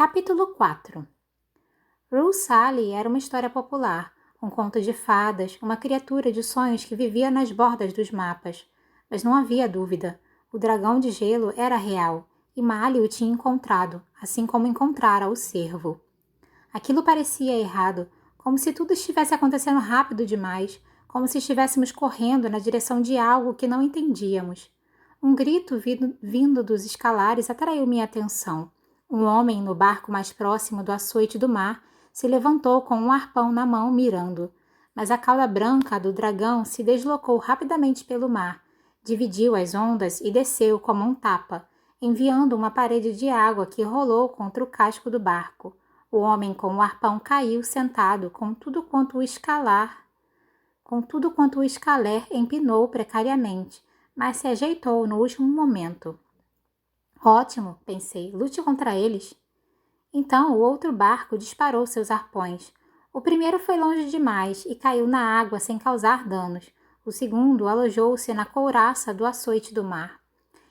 Capítulo 4. Rue Sally era uma história popular, um conto de fadas, uma criatura de sonhos que vivia nas bordas dos mapas. Mas não havia dúvida, o dragão de gelo era real, e Mali o tinha encontrado, assim como encontrara o cervo. Aquilo parecia errado, como se tudo estivesse acontecendo rápido demais, como se estivéssemos correndo na direção de algo que não entendíamos. Um grito vindo dos escalares atraiu minha atenção. Um homem no barco mais próximo do açoite do mar se levantou com um arpão na mão mirando, mas a cauda branca do dragão se deslocou rapidamente pelo mar, dividiu as ondas e desceu como um tapa, enviando uma parede de água que rolou contra o casco do barco. O homem com o arpão caiu sentado com tudo quanto o escaler empinou precariamente, mas se ajeitou no último momento. Ótimo, pensei, lute contra eles. Então o outro barco disparou seus arpões. O primeiro foi longe demais e caiu na água sem causar danos. O segundo alojou-se na couraça do açoite do mar.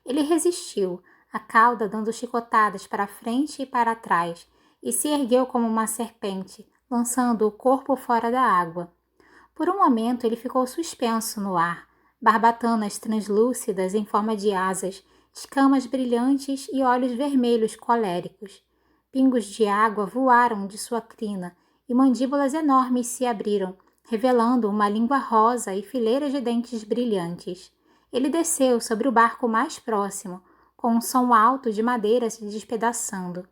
Ele resistiu, a cauda dando chicotadas para frente e para trás, e se ergueu como uma serpente, lançando o corpo fora da água. Por um momento ele ficou suspenso no ar, barbatanas translúcidas em forma de asas, escamas brilhantes e olhos vermelhos coléricos. Pingos de água voaram de sua crina e mandíbulas enormes se abriram, revelando uma língua rosa e fileiras de dentes brilhantes. Ele desceu sobre o barco mais próximo, com um som alto de madeira se despedaçando.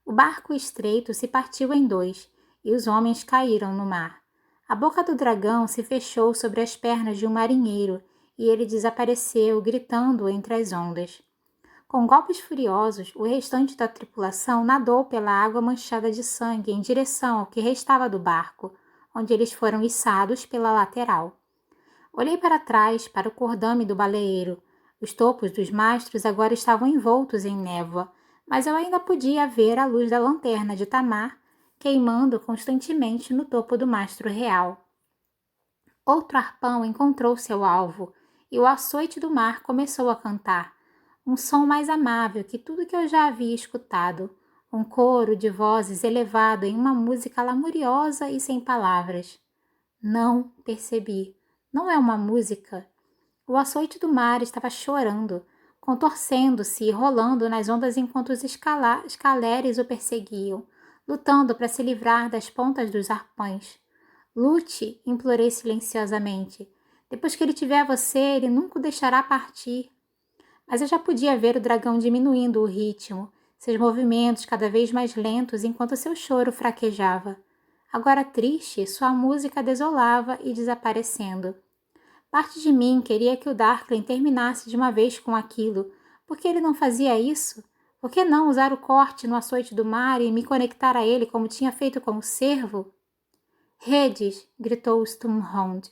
O barco estreito se partiu em dois, e os homens caíram no mar. A boca do dragão se fechou sobre as pernas de um marinheiro, e ele desapareceu, gritando entre as ondas. Com golpes furiosos, o restante da tripulação nadou pela água manchada de sangue em direção ao que restava do barco, onde eles foram içados pela lateral. Olhei para trás, para o cordame do baleeiro. Os topos dos mastros agora estavam envoltos em névoa, mas eu ainda podia ver a luz da lanterna de Tamar queimando constantemente no topo do mastro real. Outro arpão encontrou seu alvo, e o açoite do mar começou a cantar, um som mais amável que tudo que eu já havia escutado, um coro de vozes elevado em uma música lamuriosa e sem palavras. Não, percebi, não é uma música. O açoite do mar estava chorando, contorcendo-se e rolando nas ondas enquanto os escaleres o perseguiam, lutando para se livrar das pontas dos arpões. Lute, implorei silenciosamente. Depois que ele tiver você, ele nunca o deixará partir. Mas eu já podia ver o dragão diminuindo o ritmo, seus movimentos cada vez mais lentos enquanto seu choro fraquejava. Agora triste, sua música desolava e desaparecendo. Parte de mim queria que o Darkling terminasse de uma vez com aquilo. Por que ele não fazia isso? Por que não usar o corte no açoite do mar e me conectar a ele como tinha feito com o cervo? Redes! Gritou Sturmhound.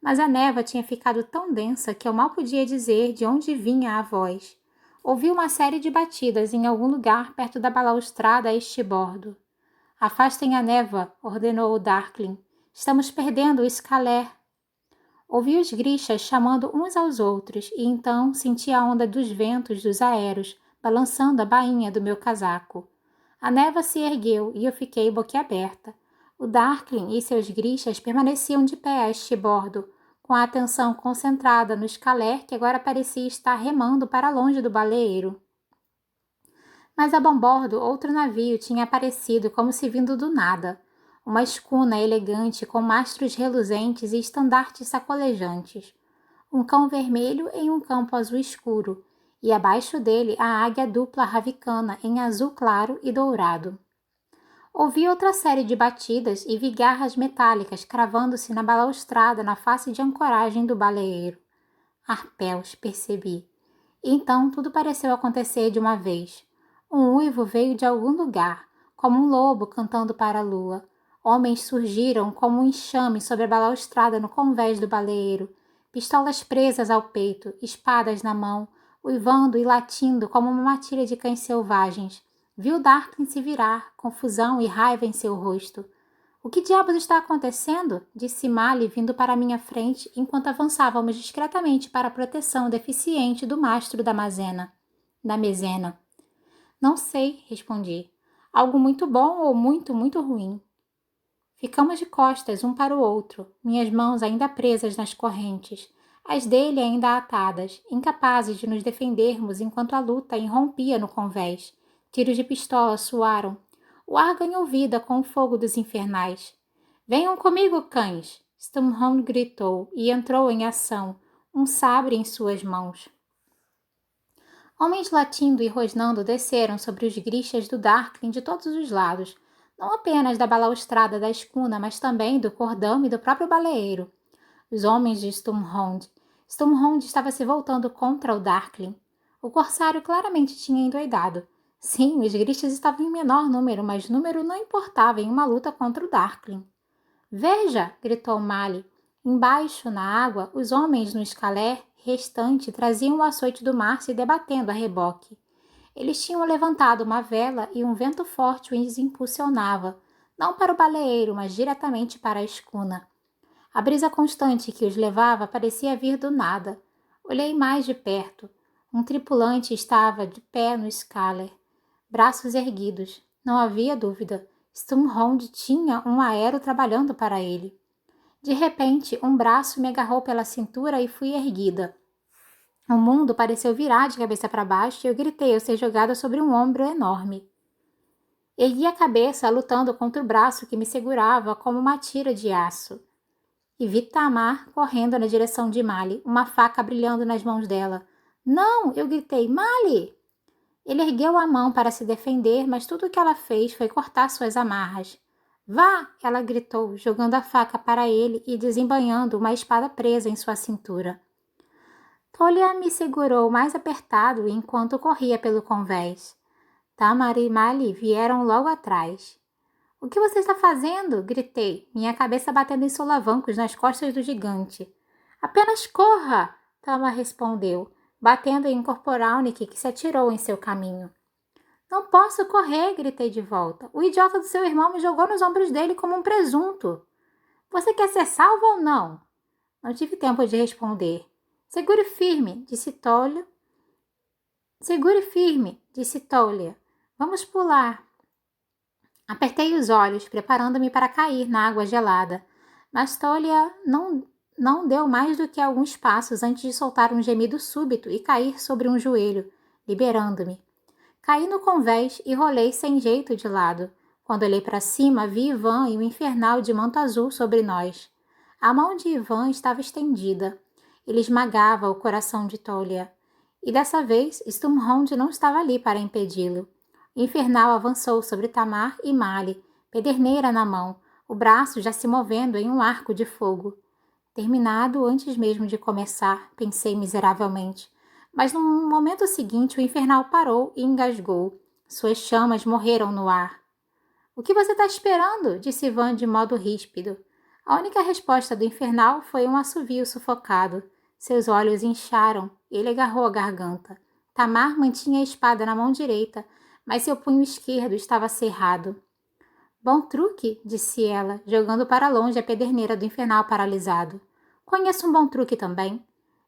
Mas a névoa tinha ficado tão densa que eu mal podia dizer de onde vinha a voz. Ouvi uma série de batidas em algum lugar perto da balaustrada a estibordo. Afastem a névoa, ordenou o Darkling. Estamos perdendo o escaler. Ouvi os grixas chamando uns aos outros e então senti a onda dos ventos dos aeros balançando a bainha do meu casaco. A névoa se ergueu e eu fiquei boquiaberta. O Darkling e seus grixas permaneciam de pé a estibordo, com a atenção concentrada no escaler que agora parecia estar remando para longe do baleeiro. Mas a bombordo outro navio tinha aparecido como se vindo do nada. Uma escuna elegante com mastros reluzentes e estandartes sacolejantes. Um cão vermelho em um campo azul escuro, e abaixo dele a águia dupla ravicana em azul claro e dourado. Ouvi outra série de batidas e vi garras metálicas cravando-se na balaustrada na face de ancoragem do baleeiro. Arpéus, percebi. E então tudo pareceu acontecer de uma vez. Um uivo veio de algum lugar, como um lobo cantando para a lua. Homens surgiram como um enxame sobre a balaustrada no convés do baleeiro, pistolas presas ao peito, espadas na mão, uivando e latindo como uma matilha de cães selvagens. Viu Darkling se virar, confusão e raiva em seu rosto. O que diabos está acontecendo? Disse Mali vindo para minha frente enquanto avançávamos discretamente para a proteção deficiente do mastro da mezena. Não sei, respondi. Algo muito bom ou muito, muito ruim. Ficamos de costas um para o outro, minhas mãos ainda presas nas correntes, as dele ainda atadas, incapazes de nos defendermos enquanto a luta irrompia no convés. Tiros de pistola soaram. O ar ganhou vida com o fogo dos infernais. Venham comigo, cães! Sturmhond gritou e entrou em ação, um sabre em suas mãos. Homens latindo e rosnando desceram sobre os grichas do Darkling de todos os lados, não apenas da balaustrada da escuna, mas também do cordão e do próprio baleeiro. Os homens de Sturmhond. Sturmhond estava se voltando contra o Darkling. O corsário claramente tinha endoidado. Sim, os grichas estavam em menor número, mas número não importava em uma luta contra o Darkling. Veja! Gritou Mali. Embaixo, na água, os homens no escalé restante traziam o açoite do mar se debatendo a reboque. Eles tinham levantado uma vela e um vento forte os impulsionava, não para o baleeiro, mas diretamente para a escuna. A brisa constante que os levava parecia vir do nada. Olhei mais de perto. Um tripulante estava de pé no scaler, braços erguidos. Não havia dúvida. Sturmhond tinha um aero trabalhando para ele. De repente, um braço me agarrou pela cintura e fui erguida. O mundo pareceu virar de cabeça para baixo e eu gritei ao ser jogada sobre um ombro enorme. Ergui a cabeça, lutando contra o braço que me segurava como uma tira de aço. E vi Tamar correndo na direção de Mali, uma faca brilhando nas mãos dela. Não! Eu gritei. Mali! Ele ergueu a mão para se defender, mas tudo o que ela fez foi cortar suas amarras. Vá! Ela gritou, jogando a faca para ele e desembainhando uma espada presa em sua cintura. Tolia me segurou mais apertado enquanto corria pelo convés. Tamar e Mali vieram logo atrás. O que você está fazendo? Gritei, minha cabeça batendo em solavancos nas costas do gigante. Apenas corra! Tamar respondeu, batendo em Corporalnik, que se atirou em seu caminho. Não posso correr, gritei de volta. O idiota do seu irmão me jogou nos ombros dele como um presunto. Você quer ser salvo ou não? Não tive tempo de responder. Segure firme, disse Tolia. Segure firme, disse Tolia. Vamos pular. Apertei os olhos, preparando-me para cair na água gelada, mas Tolia não deu mais do que alguns passos antes de soltar um gemido súbito e cair sobre um joelho, liberando-me. Caí no convés e rolei sem jeito de lado. Quando olhei para cima, vi Ivan e o infernal de manto azul sobre nós. A mão de Ivan estava estendida. Ele esmagava o coração de Tolia. E dessa vez, Sturmhond não estava ali para impedi-lo. O infernal avançou sobre Tamar e Mali, pederneira na mão, o braço já se movendo em um arco de fogo. Terminado antes mesmo de começar, pensei miseravelmente. Mas no momento seguinte o infernal parou e engasgou. Suas chamas morreram no ar. O que você está esperando? Disse Ivan de modo ríspido. A única resposta do infernal foi um assovio sufocado. Seus olhos incharam e ele agarrou a garganta. Tamar mantinha a espada na mão direita, mas seu punho esquerdo estava cerrado. Bom truque, disse ela, jogando para longe a pederneira do infernal paralisado. Conheço um bom truque também.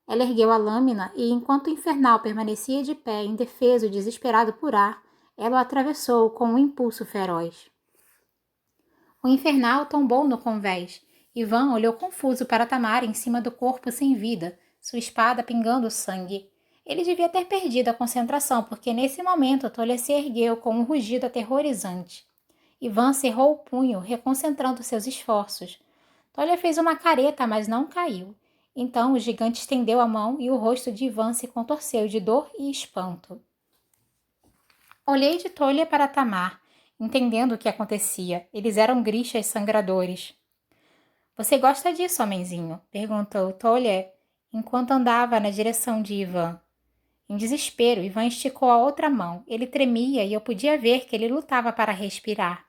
Ela ergueu a lâmina e, enquanto o infernal permanecia de pé, indefeso e desesperado por ar, ela o atravessou com um impulso feroz. O infernal tombou no convés. Ivan olhou confuso para Tamar em cima do corpo sem vida, sua espada pingando sangue. Ele devia ter perdido a concentração, porque nesse momento Tolia se ergueu com um rugido aterrorizante. Ivan cerrou o punho, reconcentrando seus esforços. Tolia fez uma careta, mas não caiu. Então o gigante estendeu a mão e o rosto de Ivan se contorceu de dor e espanto. Olhei de Tolia para Tamar, entendendo o que acontecia. Eles eram grixas sangradores. Você gosta disso, homenzinho? Perguntou Tolia, enquanto andava na direção de Ivan. Em desespero, Ivan esticou a outra mão. Ele tremia e eu podia ver que ele lutava para respirar.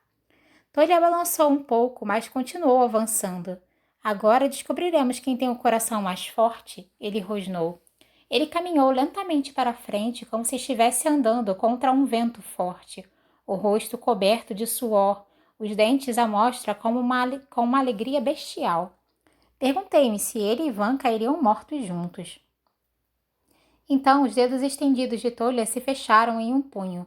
Tolia balançou um pouco, mas continuou avançando. Agora descobriremos quem tem o coração mais forte, ele rosnou. Ele caminhou lentamente para frente, como se estivesse andando contra um vento forte, o rosto coberto de suor, os dentes à mostra com uma alegria bestial. Perguntei-me se ele e Ivan cairiam mortos juntos. Então os dedos estendidos de Tolia se fecharam em um punho.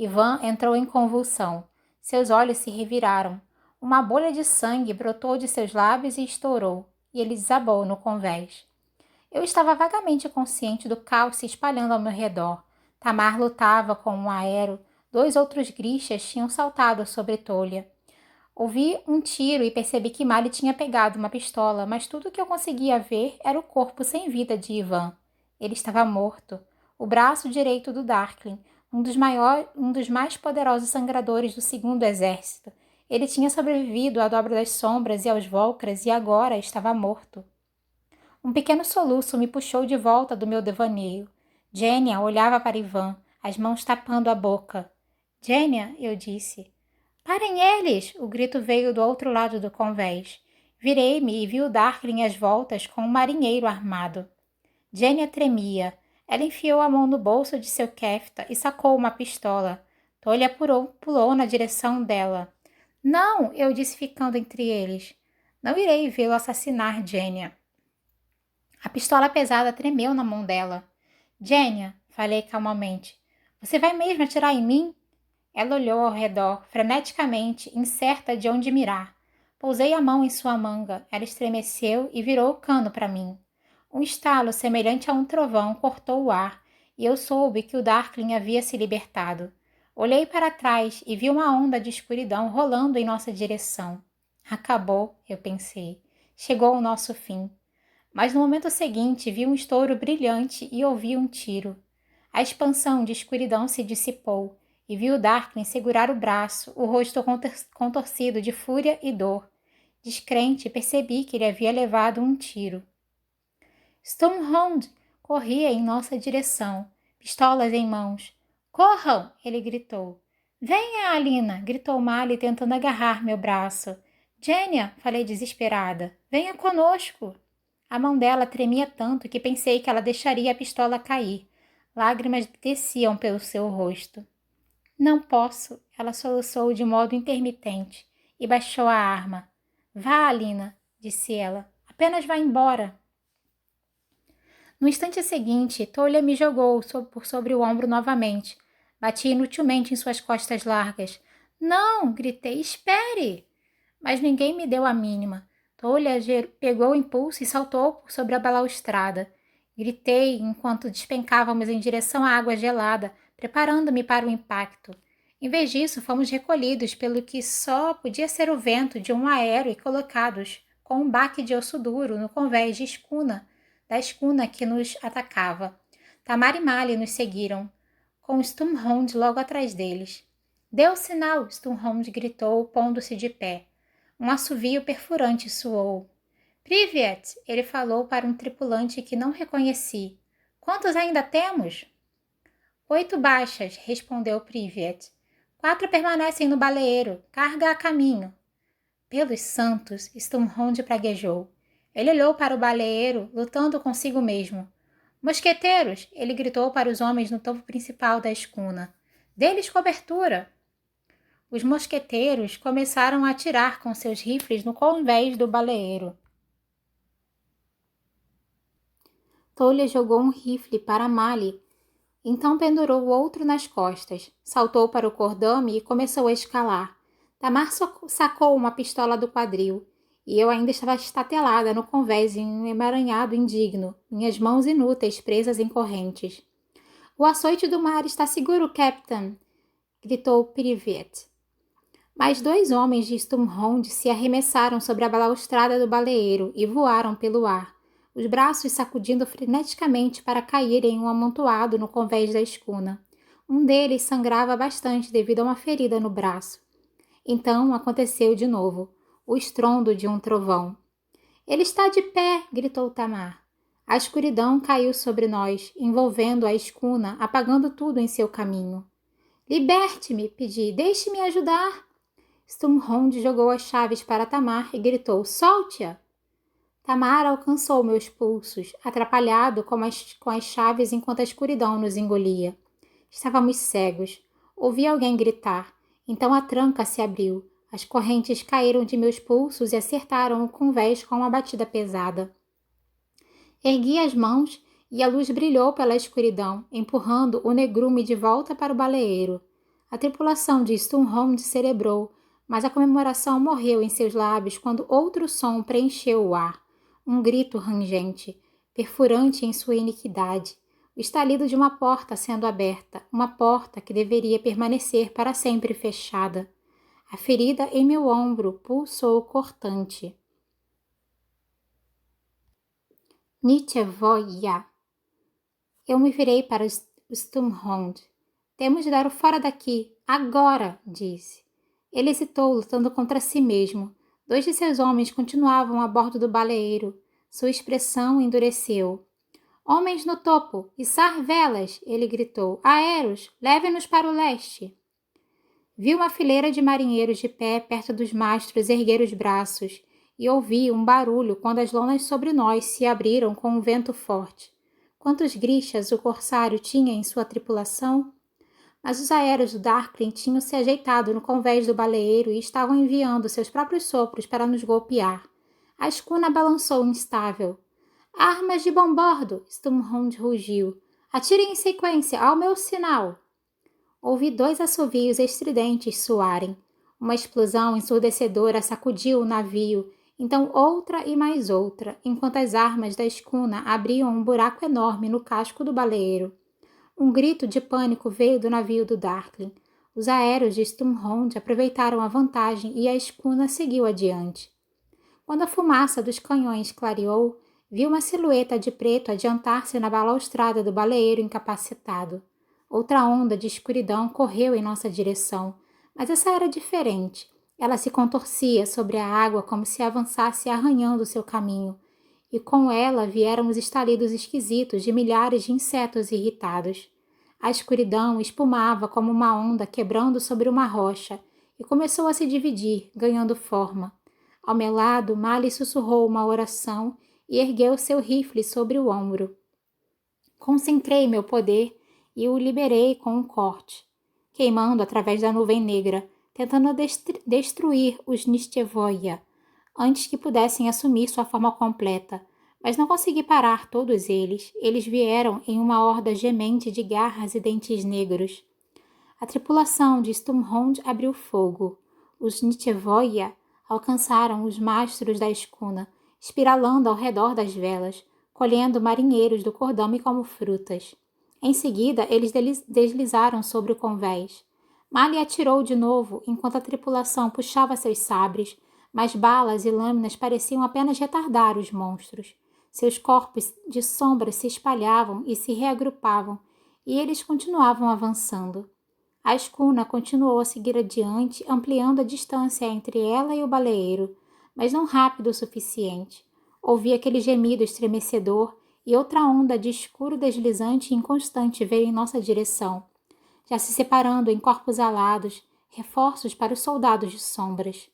Ivan entrou em convulsão. Seus olhos se reviraram. Uma bolha de sangue brotou de seus lábios e estourou, e ele desabou no convés. Eu estava vagamente consciente do caos se espalhando ao meu redor. Tamar lutava com um aero. 2 outros grixas tinham saltado sobre Tolha. Ouvi um tiro e percebi que Mali tinha pegado uma pistola, mas tudo o que eu conseguia ver era o corpo sem vida de Ivan. Ele estava morto. O braço direito do Darkling, um dos mais poderosos sangradores do segundo exército. Ele tinha sobrevivido à dobra das sombras e aos Volcras e agora estava morto. Um pequeno soluço me puxou de volta do meu devaneio. Genya olhava para Ivan, as mãos tapando a boca. Genya, eu disse. Parem eles! O grito veio do outro lado do convés. Virei-me e vi o Darkling às voltas com um marinheiro armado. Genya tremia. Ela enfiou a mão no bolso de seu kefta e sacou uma pistola. Tolha pulou na direção dela. Não, eu disse ficando entre eles. Não irei vê-lo assassinar Genya. A pistola pesada tremeu na mão dela. Genya, falei calmamente, você vai mesmo atirar em mim? Ela olhou ao redor, freneticamente, incerta de onde mirar. Pousei a mão em sua manga. Ela estremeceu e virou o cano para mim. Um estalo semelhante a um trovão cortou o ar, e eu soube que o Darkling havia se libertado. Olhei para trás e vi uma onda de escuridão rolando em nossa direção. Acabou, eu pensei. Chegou o nosso fim. Mas no momento seguinte vi um estouro brilhante e ouvi um tiro. A expansão de escuridão se dissipou e vi o Darkling segurar o braço, o rosto contorcido de fúria e dor. Descrente, percebi que ele havia levado um tiro. Stonehound corria em nossa direção, pistolas em mãos. Corram! Ele gritou. Venha, Alina! Gritou Mali tentando agarrar meu braço. Genya! Falei desesperada. Venha conosco! A mão dela tremia tanto que pensei que ela deixaria a pistola cair. Lágrimas desciam pelo seu rosto. Não posso, ela soluçou de modo intermitente e baixou a arma. Vá, Alina, disse ela. Apenas vá embora. No instante seguinte, Tolha me jogou por sobre o ombro novamente. Bati inutilmente em suas costas largas. Não, gritei, espere! Mas ninguém me deu a mínima. Tolha pegou o impulso e saltou por sobre a balaustrada. Gritei enquanto despencávamos em direção à água gelada, preparando-me para o impacto. Em vez disso, fomos recolhidos pelo que só podia ser o vento de um aero e colocados, com um baque de osso duro no convés da escuna que nos atacava. Tamar e Mali nos seguiram, com Stonehound logo atrás deles. Dê o sinal, Stonehound gritou, pondo-se de pé. Um assovio perfurante soou. Privet, ele falou para um tripulante que não reconheci. Quantos ainda temos? 8 baixas, respondeu Privet. 4 permanecem no baleeiro. Carga a caminho. Pelos santos, Stonehound praguejou. Ele olhou para o baleeiro, lutando consigo mesmo. Mosqueteiros, ele gritou para os homens no topo principal da escuna. Dê-lhes cobertura. Os mosqueteiros começaram a atirar com seus rifles no convés do baleeiro. Tolha jogou um rifle para Mali, então pendurou o outro nas costas, saltou para o cordame e começou a escalar. Tamar sacou uma pistola do quadril, e eu ainda estava estatelada no convés em um emaranhado indigno, minhas mãos inúteis presas em correntes. O açoite do mar está seguro, Captain! Gritou Privet. Mais 2 homens de Stonehound se arremessaram sobre a balaustrada do baleeiro e voaram pelo ar, os braços sacudindo freneticamente para cair em um amontoado no convés da escuna. Um deles sangrava bastante devido a uma ferida no braço. Então aconteceu de novo, o estrondo de um trovão. Ele está de pé, gritou Tamar. A escuridão caiu sobre nós, envolvendo a escuna, apagando tudo em seu caminho. Liberte-me, pedi, deixe-me ajudar. Stonehound jogou as chaves para Tamar e gritou, solte-a! Tamar alcançou meus pulsos, atrapalhado com as chaves enquanto a escuridão nos engolia. Estávamos cegos. Ouvi alguém gritar. Então a tranca se abriu. As correntes caíram de meus pulsos e acertaram o convés com uma batida pesada. Ergui as mãos e a luz brilhou pela escuridão, empurrando o negrume de volta para o baleeiro. A tripulação de Sturmhond celebrou, mas a comemoração morreu em seus lábios quando outro som preencheu o ar. Um grito rangente, perfurante em sua iniquidade. O estalido de uma porta sendo aberta, uma porta que deveria permanecer para sempre fechada. A ferida em meu ombro pulsou cortante. Nichevoia. Eu me virei para Sturmhond. Temos de dar o fora daqui, agora, disse. Ele hesitou, lutando contra si mesmo. 2 de seus homens continuavam a bordo do baleeiro. Sua expressão endureceu. Homens no topo, içar velas, ele gritou. Aeros, levem-nos para o leste. Vi uma fileira de marinheiros de pé perto dos mastros erguer os braços e ouvi um barulho quando as lonas sobre nós se abriram com um vento forte. Quantos grixas o corsário tinha em sua tripulação? Mas os aéreos do Darkling tinham se ajeitado no convés do baleeiro e estavam enviando seus próprios sopros para nos golpear. A escuna balançou instável. Armas de bom bordo! Sturmhond rugiu. Atirem em sequência, ao meu sinal! Ouvi 2 assovios estridentes soarem. Uma explosão ensurdecedora sacudiu o navio, então outra e mais outra, enquanto as armas da escuna abriam um buraco enorme no casco do baleeiro. Um grito de pânico veio do navio do Darkling. Os aéreos de Sturmhond aproveitaram a vantagem e a escuna seguiu adiante. Quando a fumaça dos canhões clareou, vi uma silhueta de preto adiantar-se na balaustrada do baleeiro incapacitado. Outra onda de escuridão correu em nossa direção, mas essa era diferente. Ela se contorcia sobre a água como se avançasse arranhando seu caminho, e com ela vieram os estalidos esquisitos de milhares de insetos irritados. A escuridão espumava como uma onda quebrando sobre uma rocha e começou a se dividir, ganhando forma. Ao meu lado, Mali sussurrou uma oração e ergueu seu rifle sobre o ombro. Concentrei meu poder e o liberei com um corte, queimando através da nuvem negra, tentando destruir os Nichevoia, antes que pudessem assumir sua forma completa, mas não consegui parar todos eles. Eles vieram em uma horda gemente de garras e dentes negros. A tripulação de Sturmhond abriu fogo. Os Nichevoia alcançaram os mastros da escuna, espiralando ao redor das velas, colhendo marinheiros do cordame como frutas. Em seguida, eles deslizaram sobre o convés. Mali atirou de novo enquanto a tripulação puxava seus sabres, mas balas e lâminas pareciam apenas retardar os monstros. Seus corpos de sombra se espalhavam e se reagrupavam, e eles continuavam avançando. A escuna continuou a seguir adiante, ampliando a distância entre ela e o baleeiro, mas não rápido o suficiente. Ouvi aquele gemido estremecedor e outra onda de escuro deslizante e inconstante veio em nossa direção, já se separando em corpos alados, reforços para os soldados de sombras.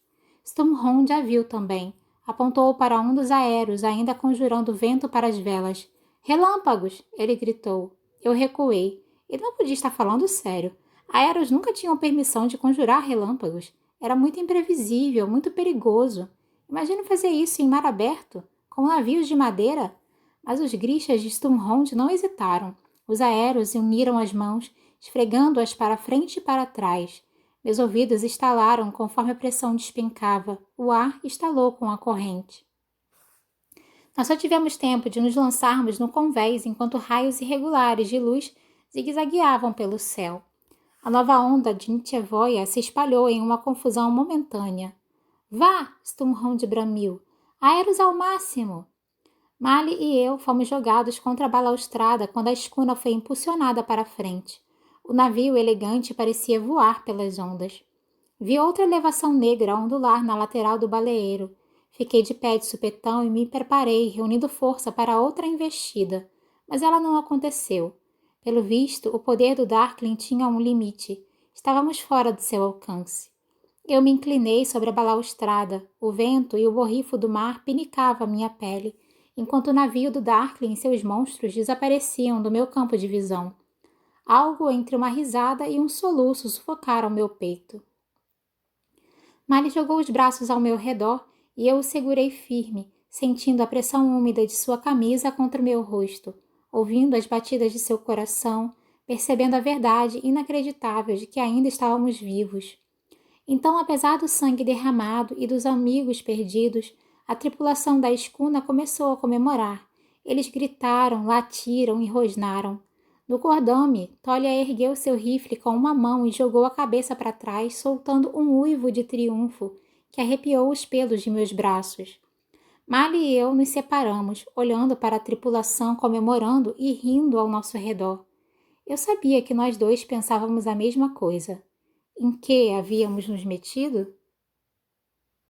Sturmhond a viu também. Apontou para um dos aéreos, ainda conjurando vento para as velas. Relâmpagos! Ele gritou. Eu recuei. Ele não podia estar falando sério. Aéreos nunca tinham permissão de conjurar relâmpagos. Era muito imprevisível, muito perigoso. Imagine fazer isso em mar aberto, com navios de madeira. Mas os grixas de Sturmhond não hesitaram. Os aéreos uniram as mãos, esfregando-as para frente e para trás. Meus ouvidos estalaram conforme a pressão despencava. O ar estalou com a corrente. Nós só tivemos tempo de nos lançarmos no convés enquanto raios irregulares de luz zigue-zagueavam pelo céu. A nova onda de Nichevoia se espalhou em uma confusão momentânea. Vá! Sturmhond bramiu. Aéreos ao máximo! Mali e eu fomos jogados contra a balaustrada quando a escuna foi impulsionada para a frente. O navio elegante parecia voar pelas ondas. Vi outra elevação negra ondular na lateral do baleeiro. Fiquei de pé de supetão e me preparei, reunindo força para outra investida. Mas ela não aconteceu. Pelo visto, o poder do Darkling tinha um limite. Estávamos fora do seu alcance. Eu me inclinei sobre a balaustrada. O vento e o borrifo do mar pinicavam a minha pele, enquanto o navio do Darkling e seus monstros desapareciam do meu campo de visão. Algo entre uma risada e um soluço sufocaram meu peito. Mali jogou os braços ao meu redor e eu o segurei firme, sentindo a pressão úmida de sua camisa contra meu rosto, ouvindo as batidas de seu coração, percebendo a verdade inacreditável de que ainda estávamos vivos. Então, apesar do sangue derramado e dos amigos perdidos, a tripulação da escuna começou a comemorar. Eles gritaram, latiram e rosnaram. No cordame, Tolia ergueu seu rifle com uma mão e jogou a cabeça para trás, soltando um uivo de triunfo que arrepiou os pelos de meus braços. Mali e eu nos separamos, olhando para a tripulação comemorando e rindo ao nosso redor. Eu sabia que nós dois pensávamos a mesma coisa. Em que havíamos nos metido?